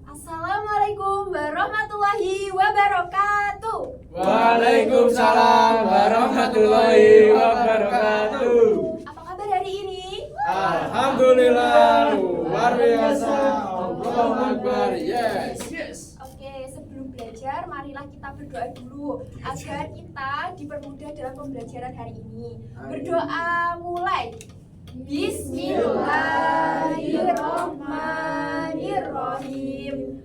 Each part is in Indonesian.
Assalamualaikum warahmatullahi wabarakatuh. Waalaikumsalam warahmatullahi wabarakatuh. Apa kabar hari ini? Alhamdulillah, luar biasa. Allahu Akbar. Yes. Oke, sebelum belajar, marilah kita berdoa dulu agar kita dipermudah dalam pembelajaran hari ini. Berdoa mulai. Bismillahirrahmanirrahim.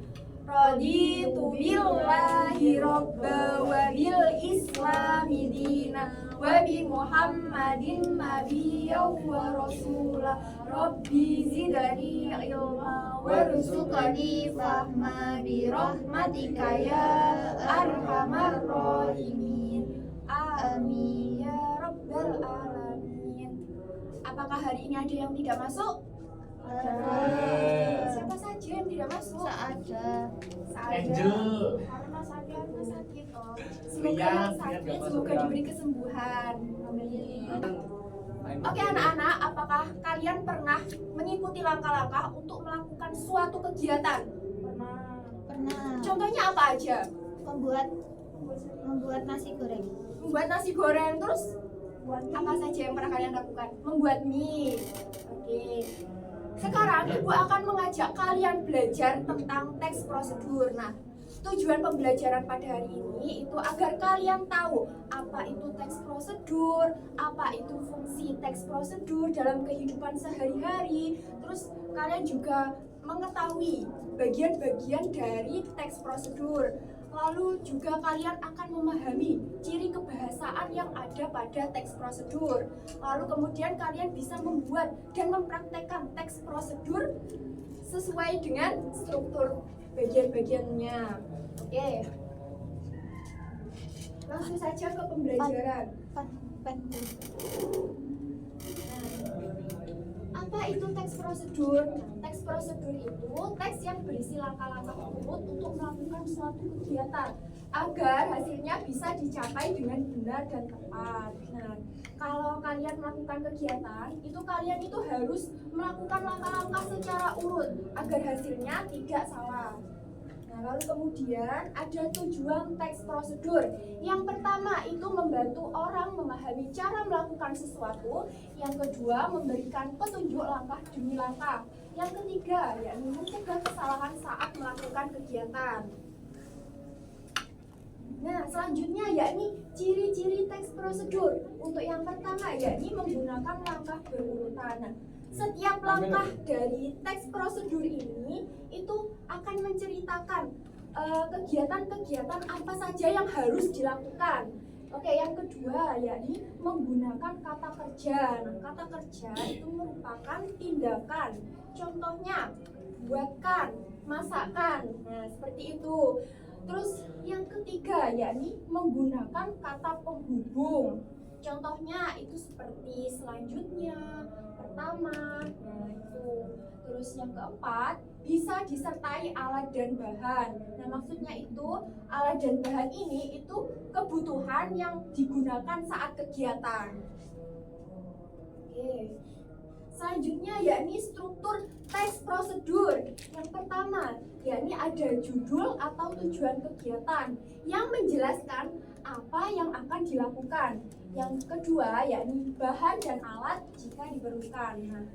Raditu billahi robba wa bil islami dina wa bi muhammadin nabiyyan wa rasulah. Rabbi zidani ilma warzuqni fahma bi rahmatika ya arhamar rahimin. Amin ya rabbal alamin. Apakah hari ini ada yang tidak masuk? Ada. Siapa saja yang tidak masuk? Ada. Angel. Karena sakit. Oh. Semoga Rian, yang Rian sakit gak masuk, semoga Rian. diberi kesembuhan. Amin. Oke anak-anak, apakah kalian pernah mengikuti langkah-langkah untuk melakukan suatu kegiatan? Pernah Contohnya apa aja? membuat nasi goreng. Membuat nasi goreng, terus apa saja yang pernah kalian lakukan? Membuat mie. Oke. Sekarang Ibu akan mengajak kalian belajar tentang teks prosedur. Nah, tujuan pembelajaran pada hari ini itu agar kalian tahu apa itu teks prosedur, apa itu fungsi teks prosedur dalam kehidupan sehari-hari. Terus kalian juga mengetahui bagian-bagian dari teks prosedur. Lalu juga kalian akan memahami ciri kebahasaan yang ada pada teks prosedur. Lalu kemudian kalian bisa membuat dan mempraktekkan teks prosedur sesuai dengan struktur bagian-bagiannya. Oke. Langsung saja ke pembelajaran. Apa itu teks prosedur? Teks prosedur itu teks yang berisi langkah-langkah urut untuk melakukan suatu kegiatan agar hasilnya bisa dicapai dengan benar dan tepat. Nah, kalau kalian melakukan kegiatan, itu kalian itu harus melakukan langkah-langkah secara urut agar hasilnya tidak salah. Nah, lalu kemudian ada tujuan teks prosedur. Yang pertama itu membantu orang memahami cara melakukan sesuatu. Yang kedua memberikan petunjuk langkah demi langkah. Yang ketiga yakni mencegah kesalahan saat melakukan kegiatan. Nah, selanjutnya yakni ciri-ciri teks prosedur. Untuk yang pertama yakni menggunakan langkah berurutan. Nah, setiap langkah dari teks prosedur ini itu akan menceritakan kegiatan-kegiatan apa saja yang harus dilakukan. Oke, yang kedua yakni menggunakan kata kerja. Nah, kata kerja itu merupakan tindakan. Contohnya buatkan, masakkan. Nah, seperti itu. Terus yang ketiga yakni menggunakan kata penghubung. Contohnya itu seperti selanjutnya, pertama, nah itu. Terus yang keempat, bisa disertai alat dan bahan. Nah, maksudnya itu alat dan bahan ini itu kebutuhan yang digunakan saat kegiatan. Oke. Selanjutnya yakni struktur teks prosedur. Yang pertama, yakni ada judul atau tujuan kegiatan yang menjelaskan apa yang akan dilakukan. Yang kedua yakni bahan dan alat jika diperlukan. Nah,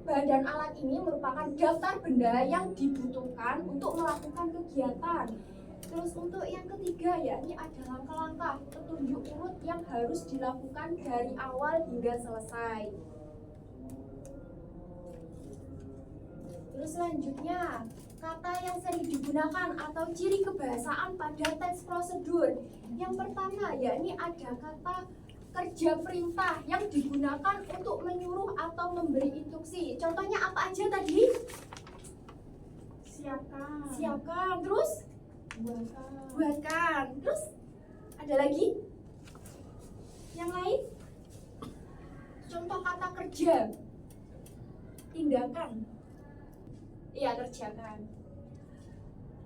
bahan dan alat ini merupakan daftar benda yang dibutuhkan untuk melakukan kegiatan. Terus untuk yang ketiga yakni ada langkah-langkah petunjuk urut yang harus dilakukan dari awal hingga selesai. Terus selanjutnya, kata yang sering digunakan atau ciri kebahasaan pada teks prosedur. Yang pertama yakni ada kata kerja perintah yang digunakan untuk menyuruh atau memberi instruksi. Contohnya apa aja tadi? Siapkan. Terus buatkan. Terus ada lagi? Yang lain? Contoh kata kerja. Tindakan. Iya, kerjakan.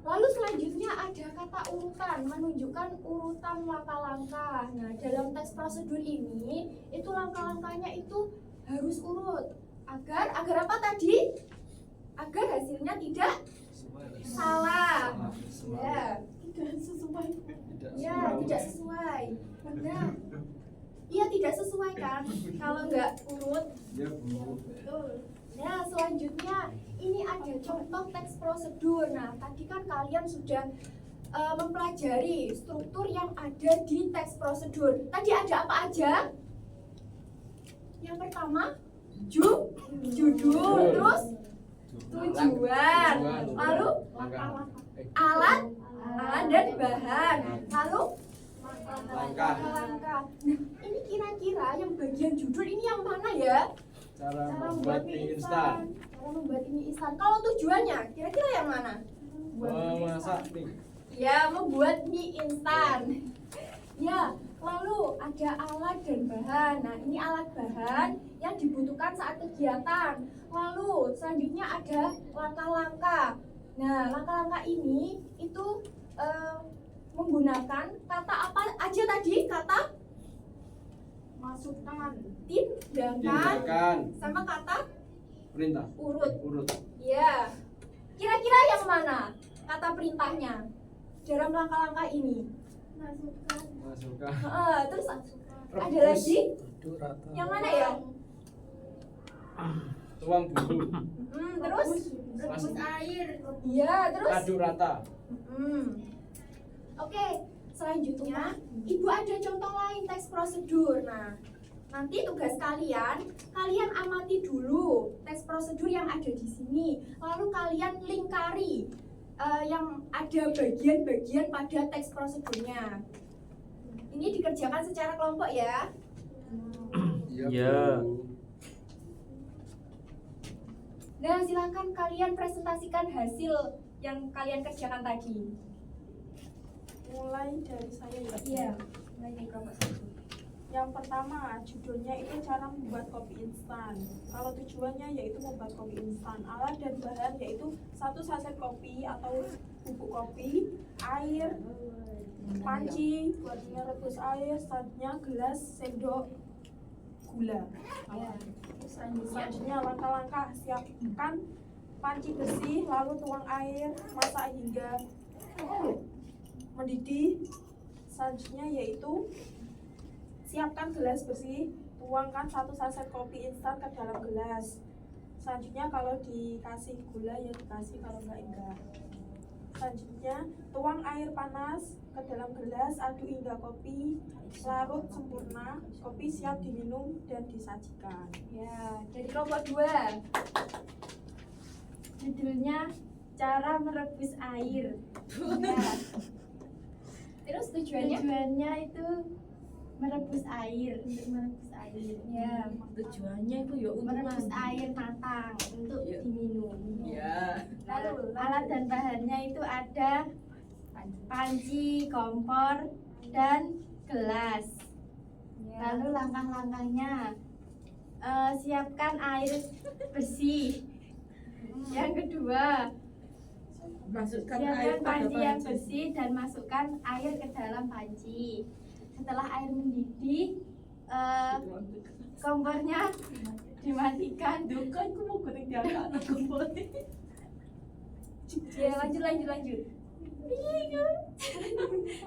Lalu selanjutnya ada kata urutan, menunjukkan urutan langkah-langkah. Nah, dalam teks prosedur ini, itu langkah-langkahnya itu harus urut. Agar apa tadi? Agar hasilnya tidak sesuai kan? Kalau nggak urut. Ya, Bu. Betul. Nah, selanjutnya ini ada contoh teks prosedur. Nah, tadi kan kalian sudah mempelajari struktur yang ada di teks prosedur. Tadi ada apa aja? Yang pertama, judul, terus tujuan, lalu alat dan bahan, lalu Langkah. langkah. Nah, ini kira-kira yang bagian judul ini yang mana ya? Cara membuat mie instan. Cara membuat mie instan. Kalau tujuannya, kira-kira yang mana? Memasak mie. Ya, membuat mie instan. Ya, lalu ada alat dan bahan. Nah, ini alat bahan yang dibutuhkan saat kegiatan. Lalu, selanjutnya ada langkah-langkah. Nah, langkah-langkah ini itu menggunakan kata apa aja tadi? Kata masukkan, tindakan, sama kata Perintah. urut. Ya, kira-kira yang mana kata perintahnya dalam langkah-langkah ini? Masukkan. Terus ada Rebus. lagi? Yang mana ya? Tuang bumbu. Terus? Rebus air. Iya, terus? Aduk rata. Oke, selanjutnya Ibu ada contoh lain teks prosedur. Nah, nanti tugas kalian amati dulu teks prosedur yang ada di sini. Lalu kalian lingkari yang ada bagian-bagian pada teks prosedurnya. Ini dikerjakan secara kelompok ya. Iya, Bu. Nah, silakan kalian presentasikan hasil yang kalian kerjakan tadi. Mulai dari saya ya. Iya, mulai dari kelompok satu. Yang pertama, judulnya itu cara membuat kopi instan. Kalau tujuannya yaitu membuat kopi instan. Alat dan bahan yaitu 1 saset kopi atau bubuk kopi, air, panci buat merebus air, selanjutnya gelas, sendok, gula. Ya. Selanjutnya langkah-langkah, siapkan panci bersih, lalu tuang air, masak hingga mendidih. Selanjutnya yaitu siapkan gelas bersih, tuangkan 1 saset kopi instan ke dalam gelas. Selanjutnya kalau dikasih gula ya dikasih, kalau enggak. Selanjutnya tuang air panas ke dalam gelas, aduk hingga kopi larut sempurna. Kopi siap diminum dan disajikan. Ya, dari kelompok 2. Judulnya cara merebus air. Ya. Terus tujuannya itu merebus air, untuk merebus air. ya Tujuannya itu ya untuk Merebus mandi. air matang untuk Iya. diminum. Ya. Lalu alat dan bahannya itu ada panci, kompor, dan gelas. Lalu langkah-langkahnya siapkan air bersih. Yang kedua, Masukkan siapkan air pada panci yang panci. bersih dan masukkan air ke dalam panci. Setelah air mendidih, kompornya dimatikan. Dukan aku mau goreng diangkat anak kompor. ya lanjut.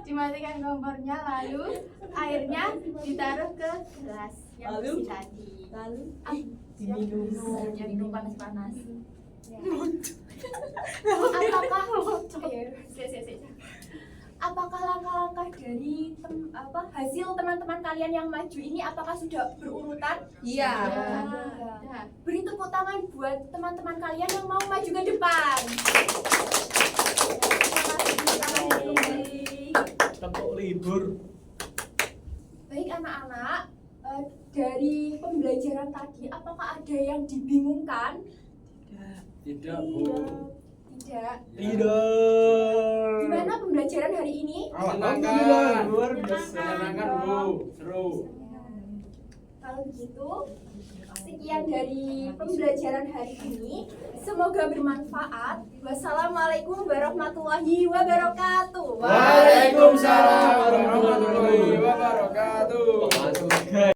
Dimatikan kompornya, lalu airnya ditaruh ke gelas yang Lalu? bersih tadi. Lalu Diminum. diminum panas-panas. Apakah langkah-langkah dari hasil teman-teman kalian yang maju ini apakah sudah berurutan? Iya. Nah, Beri tepuk tangan buat teman-teman kalian yang mau maju ke depan. Terima kasih. Tepuk libur. Baik anak-anak, dari pembelajaran tadi apakah ada yang dibingungkan? Tidak, Bu. Tidak. Tidak. Gimana pembelajaran hari ini? Menyenangkan. Luar biasa. Menyenangkan, Bu. Seru. Kalau begitu, sekian dari pembelajaran hari ini. Semoga bermanfaat. Wassalamualaikum warahmatullahi wabarakatuh. Waalaikumsalam warahmatullahi wabarakatuh.